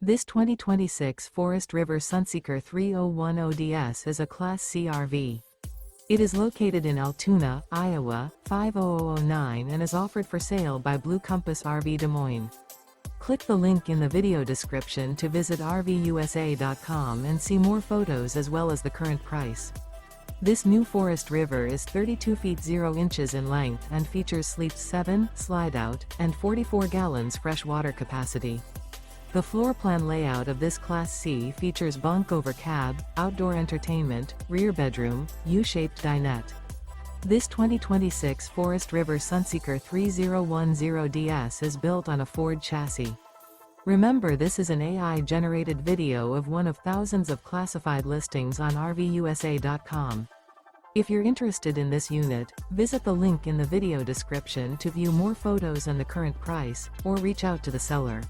This 2026 Forest River Sunseeker 3010DS is a Class C RV. It is located in Altoona, Iowa, 50009 and is offered for sale by Blue Compass RV Des Moines. Click the link in the video description to visit RVUSA.com and see more photos as well as the current price. This new Forest River is 32 feet 0 inches in length and features sleeps 7, Slideout, and 44 gallons fresh water capacity. The floor plan layout of this Class C features bunk over cab, outdoor entertainment, rear bedroom, U-shaped dinette. This 2026 Forest River Sunseeker 3010DS is built on a Ford chassis. Remember, this is an AI-generated video of one of thousands of classified listings on RVUSA.com. If you're interested in this unit, visit the link in the video description to view more photos and the current price, or reach out to the seller.